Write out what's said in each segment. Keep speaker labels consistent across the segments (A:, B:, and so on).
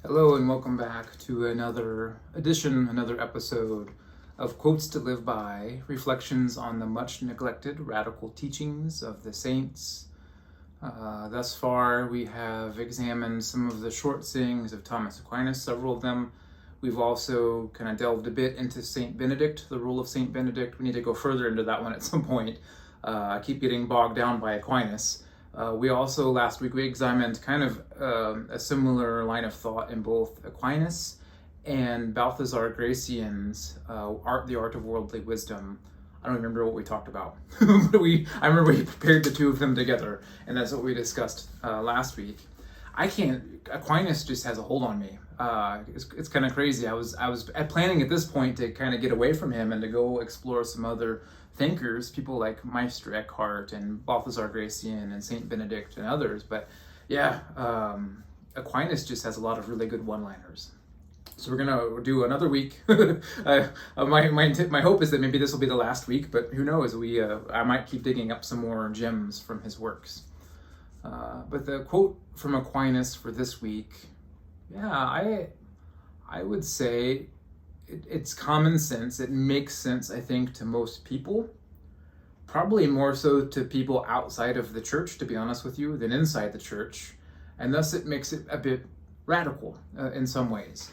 A: Hello and welcome back to another episode of Quotes to Live By, reflections on the much neglected radical teachings of the saints. Thus far, we have examined some of the short sayings of Thomas Aquinas, several of them. We've also kind of delved a bit into Saint Benedict, the rule of Saint Benedict. We need to go further into that one at some point. I keep getting bogged down by Aquinas. We also, last week, we examined kind of a similar line of thought in both Aquinas and Balthasar Gracian's The Art of Worldly Wisdom. I don't remember what we talked about, but I remember we prepared the two of them together, and that's what we discussed last week. Aquinas just has a hold on me. It's kind of crazy. I was planning at this point to kind of get away from him and to go explore some other thinkers, people like Meister Eckhart and Balthasar Gracian and Saint Benedict and others. But yeah, Aquinas just has a lot of really good one-liners. So we're gonna do another week. My hope is that maybe this will be the last week, but who knows? I might keep digging up some more gems from his works. But the quote from Aquinas for this week, I would say it's common sense. It makes sense, I think, to most people. Probably more so to people outside of the church, to be honest with you, than inside the church. And thus it makes it a bit radical in some ways.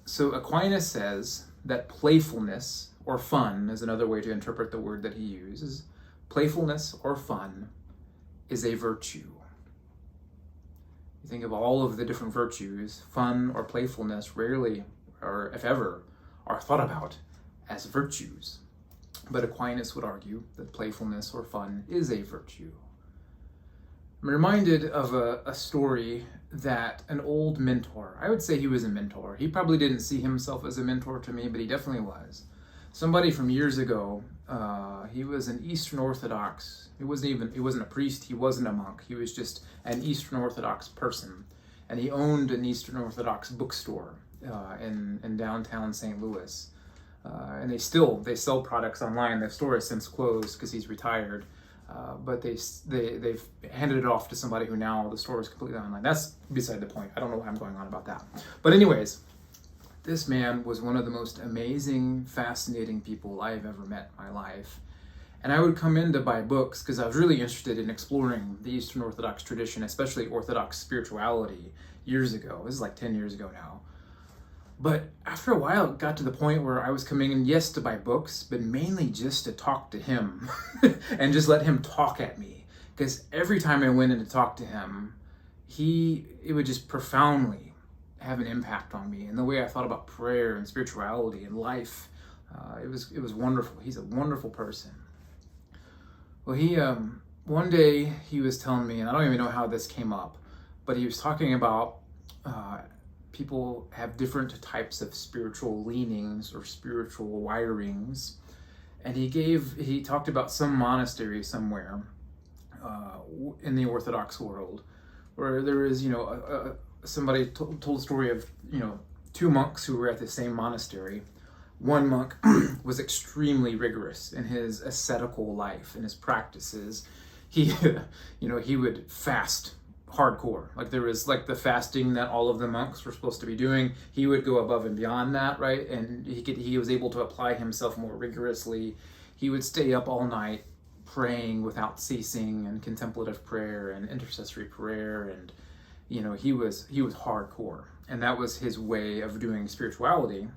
A: So Aquinas says that playfulness, or fun, is another way to interpret the word that he uses. Playfulness or fun is a virtue. You think of all of the different virtues, fun or playfulness rarely, or if ever, are thought about as virtues. But Aquinas would argue that playfulness or fun is a virtue. I'm reminded of a story that an old mentor, I would say he was a mentor. He probably didn't see himself as a mentor to me, but he definitely was. Somebody from years ago, he was an Eastern Orthodox. He wasn't a priest, he wasn't a monk. He was just an Eastern Orthodox person. And he owned an Eastern Orthodox bookstore in downtown St. Louis. And they sell products online. The store has since closed because he's retired. But they've handed it off to somebody who now the store is completely online. That's beside the point. I don't know why I'm going on about that. But anyways, this man was one of the most amazing, fascinating people I've ever met in my life. And I would come in to buy books because I was really interested in exploring the Eastern Orthodox tradition, especially Orthodox spirituality, years ago. This is like 10 years ago now. But after a while, it got to the point where I was coming in, yes, to buy books, but mainly just to talk to him and just let him talk at me. Because every time I went in to talk to him, it would just profoundly have an impact on me and the way I thought about prayer and spirituality and life. It was wonderful. He's a wonderful person. Well, one day he was telling me, and I don't even know how this came up, but he was talking about people have different types of spiritual leanings or spiritual wirings. And he talked about some monastery somewhere in the Orthodox world where there is, somebody told a story of, two monks who were at the same monastery. One monk was extremely rigorous in his ascetical life, in his practices. He would fast hardcore. Like there was like the fasting that all of the monks were supposed to be doing. He would go above and beyond that, right? And he was able to apply himself more rigorously. He would stay up all night praying without ceasing, and contemplative prayer and intercessory prayer, and he was hardcore, and that was his way of doing spirituality.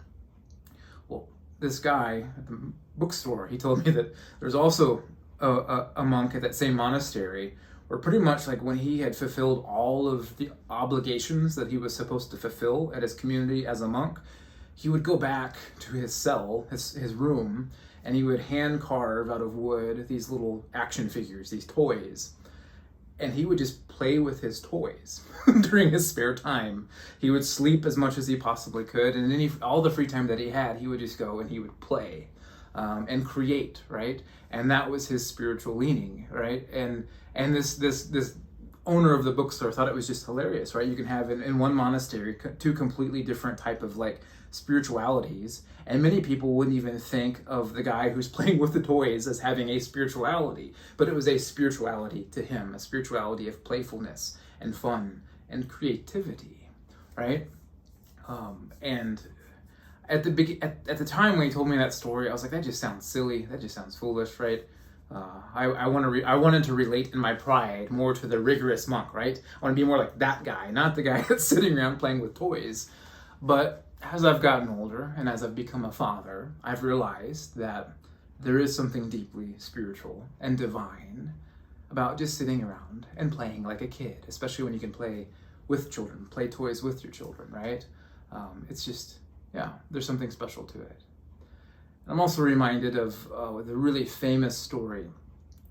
A: Well, this guy at the bookstore, he told me that there's also a monk at that same monastery where pretty much like when he had fulfilled all of the obligations that he was supposed to fulfill at his community as a monk, he would go back to his cell, his room, and he would hand carve out of wood these little action figures, these toys. And he would just play with his toys during his spare time. He would sleep as much as he possibly could, and then all the free time that he had, he would just go and he would play and create, right? And that was his spiritual leaning, right? And this owner of the bookstore thought it was just hilarious, right? You can have in one monastery two completely different type of like spiritualities, and many people wouldn't even think of the guy who's playing with the toys as having a spirituality, but it was a spirituality to him, a spirituality of playfulness and fun and creativity, right? And at the time when he told me that story, I was like, that just sounds silly. That just sounds foolish, right? I wanted to relate in my pride more to the rigorous monk, right? I want to be more like that guy, not the guy that's sitting around playing with toys. But as I've gotten older and as I've become a father, I've realized that there is something deeply spiritual and divine about just sitting around and playing like a kid, especially when you can play with children, play toys with your children, right? It's just, yeah, there's something special to it. I'm also reminded of the really famous story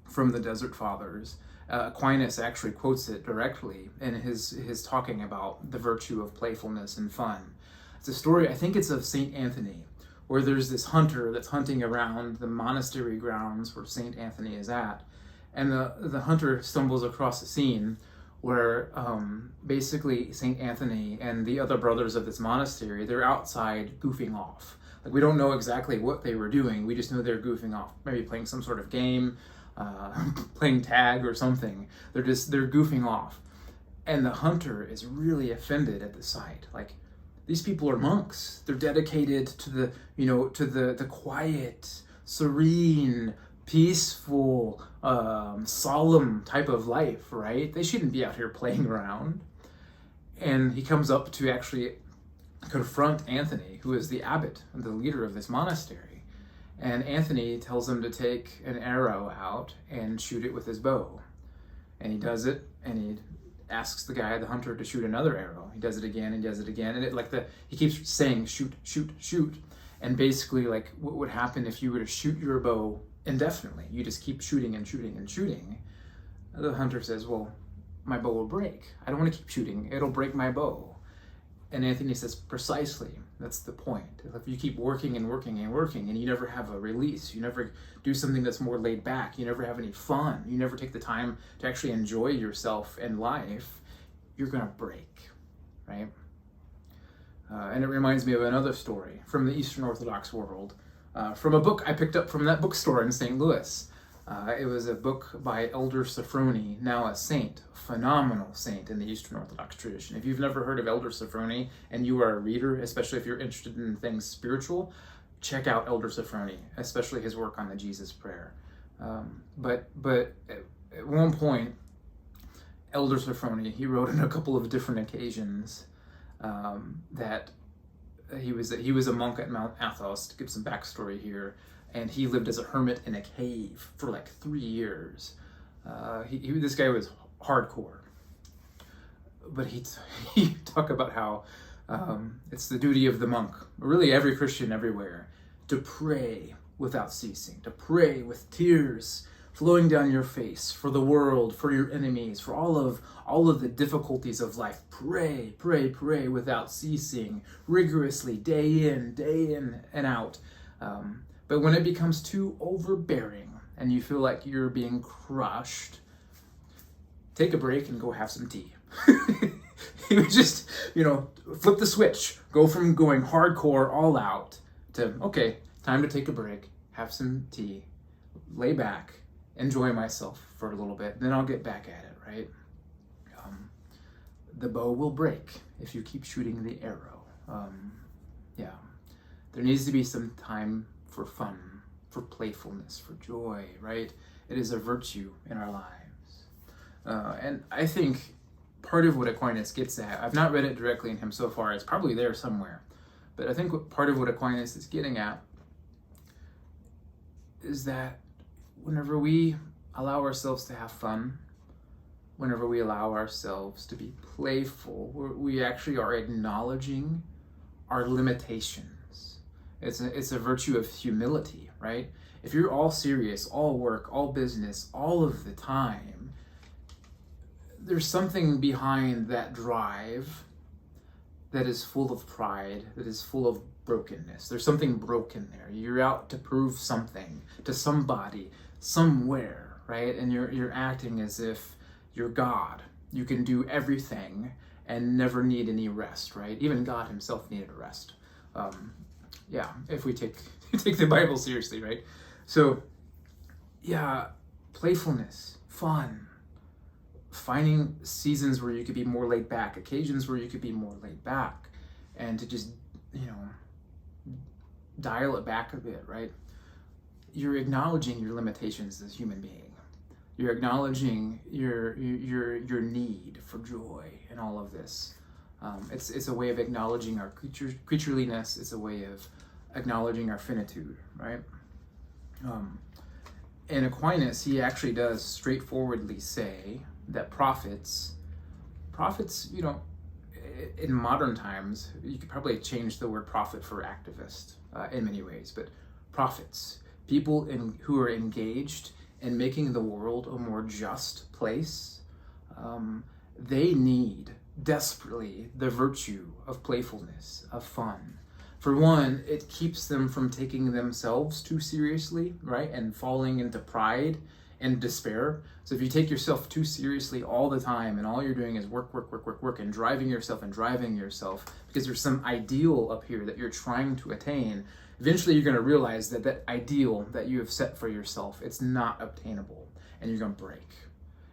A: from the Desert Fathers. Aquinas actually quotes it directly in his talking about the virtue of playfulness and fun. It's a story, I think it's of St. Anthony, where there's this hunter that's hunting around the monastery grounds where St. Anthony is at. And the hunter stumbles across a scene where basically St. Anthony and the other brothers of this monastery, they're outside goofing off. Like, we don't know exactly what they were doing. We just know they're goofing off, maybe playing some sort of game, playing tag or something. They're goofing off. And the hunter is really offended at the sight. Like, these people are monks. They're dedicated to the quiet, serene, peaceful, solemn type of life, right? They shouldn't be out here playing around. And he comes up to actually confront Anthony, who is the abbot and the leader of this monastery. And Anthony tells him to take an arrow out and shoot it with his bow. And he does it, and he asks the hunter, to shoot another arrow. He does it again, and does it again, and he keeps saying, shoot, shoot, shoot. And basically, like, what would happen if you were to shoot your bow indefinitely? You just keep shooting and shooting and shooting. The hunter says, well, my bow will break. I don't want to keep shooting. It'll break my bow. And Anthony says, precisely, that's the point. If you keep working and working and working and you never have a release, you never do something that's more laid back, you never have any fun, you never take the time to actually enjoy yourself and life, you're going to break, right? And it reminds me of another story from the Eastern Orthodox world, from a book I picked up from that bookstore in St. Louis. It was a book by Elder Sophrony, now a saint, phenomenal saint in the Eastern Orthodox tradition. If you've never heard of Elder Sophrony and you are a reader, especially if you're interested in things spiritual, check out Elder Sophrony, especially his work on the Jesus Prayer. But at one point, Elder Sophrony, he wrote on a couple of different occasions that he was a monk at Mount Athos, to give some backstory here. And he lived as a hermit in a cave for like 3 years. This guy was hardcore. But he talked about how it's the duty of the monk, really every Christian everywhere, to pray without ceasing, to pray with tears flowing down your face for the world, for your enemies, for all of the difficulties of life. Pray, pray, pray without ceasing, rigorously, day in and out. But when it becomes too overbearing and you feel like you're being crushed, take a break and go have some tea. He would just, flip the switch, go from going hardcore all out to, okay, time to take a break, have some tea, lay back, enjoy myself for a little bit, then I'll get back at it, right? The bow will break if you keep shooting the arrow. There needs to be some time for fun, for playfulness, for joy, right? It is a virtue in our lives. And I think part of what Aquinas gets at, I've not read it directly in him so far, it's probably there somewhere, but I think part of what Aquinas is getting at is that whenever we allow ourselves to have fun, whenever we allow ourselves to be playful, we actually are acknowledging our limitations. It's a virtue of humility, right? If you're all serious, all work, all business, all of the time, there's something behind that drive that is full of pride, that is full of brokenness. There's something broken there. You're out to prove something to somebody, somewhere, right? And you're acting as if you're God. You can do everything and never need any rest, right? Even God himself needed a rest. If we take the Bible seriously, right? So, playfulness, fun, finding seasons where you could be more laid back, occasions where you could be more laid back, and to just, dial it back a bit, right? You're acknowledging your limitations as a human being. You're acknowledging your need for joy and all of this. It's a way of acknowledging our creatureliness. It's a way of acknowledging our finitude, right? In Aquinas, he actually does straightforwardly say that prophets, in modern times, you could probably change the word prophet for activist in many ways, but prophets, people who are engaged in making the world a more just place, they need desperately the virtue of playfulness, of fun. For one, it keeps them from taking themselves too seriously, right? And falling into pride and despair. So if you take yourself too seriously all the time and all you're doing is work, and driving yourself because there's some ideal up here that you're trying to attain, eventually you're going to realize that that ideal that you have set for yourself, it's not obtainable, and you're going to break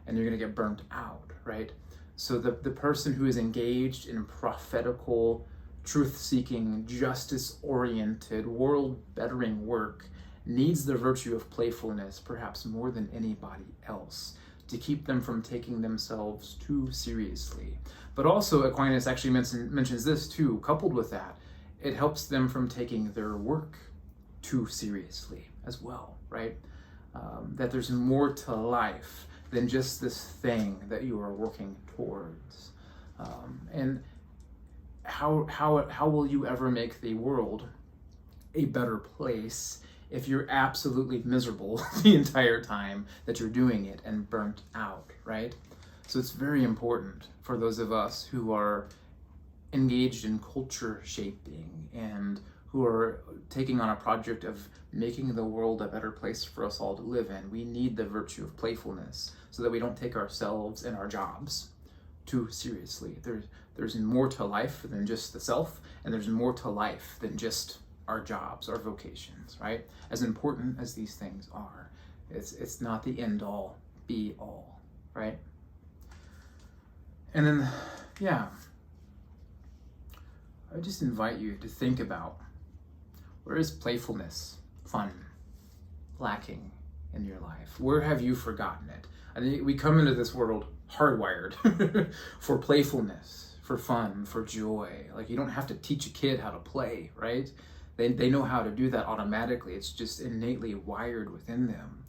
A: and you're going to get burnt out, right? So the person who is engaged in prophetical, truth-seeking, justice-oriented, world-bettering work needs the virtue of playfulness perhaps more than anybody else to keep them from taking themselves too seriously. But also Aquinas actually mentions this too, coupled with that, it helps them from taking their work too seriously as well, right? That there's more to life than just this thing that you are working towards. And how will you ever make the world a better place if you're absolutely miserable the entire time that you're doing it and burnt out, right? So it's very important for those of us who are engaged in culture shaping and who are taking on a project of making the world a better place for us all to live in. We need the virtue of playfulness so that we don't take ourselves and our jobs too seriously. There's more to life than just the self, and there's more to life than just our jobs, our vocations, right? As important as these things are, it's not the end all, be all, right? And then, I just invite you to think about, where is playfulness, fun, lacking in your life? Where have you forgotten it? I think we come into this world hardwired for playfulness, for fun, for joy. Like, you don't have to teach a kid how to play, right? They know how to do that automatically. It's just innately wired within them.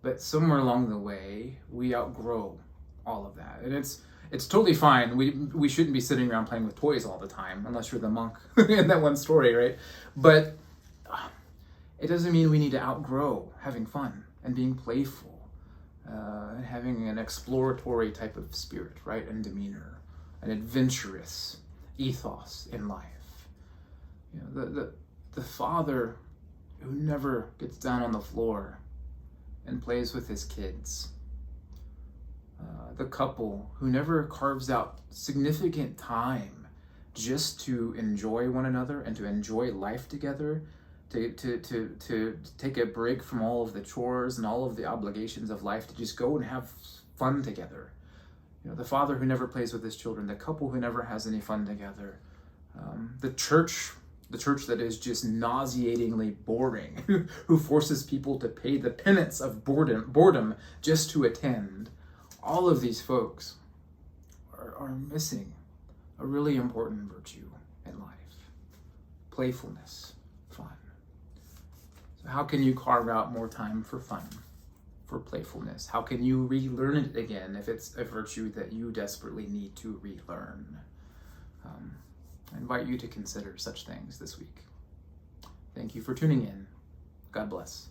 A: But somewhere along the way, we outgrow all of that. And it's totally fine. We shouldn't be sitting around playing with toys all the time, unless you're the monk in that one story, right? But it doesn't mean we need to outgrow having fun and being playful, and having an exploratory type of spirit, right? And demeanor, an adventurous ethos in life. The father who never gets down on the floor and plays with his kids. The couple who never carves out significant time just to enjoy one another and to enjoy life together, to take a break from all of the chores and all of the obligations of life, to just go and have fun together. The father who never plays with his children, the couple who never has any fun together, the church that is just nauseatingly boring, who forces people to pay the penance of boredom just to attend. All of these folks are missing a really important virtue in life: playfulness, fun. So how can you carve out more time for fun, for playfulness? How can you relearn it again if it's a virtue that you desperately need to relearn? I invite you to consider such things this week. Thank you for tuning in. God bless.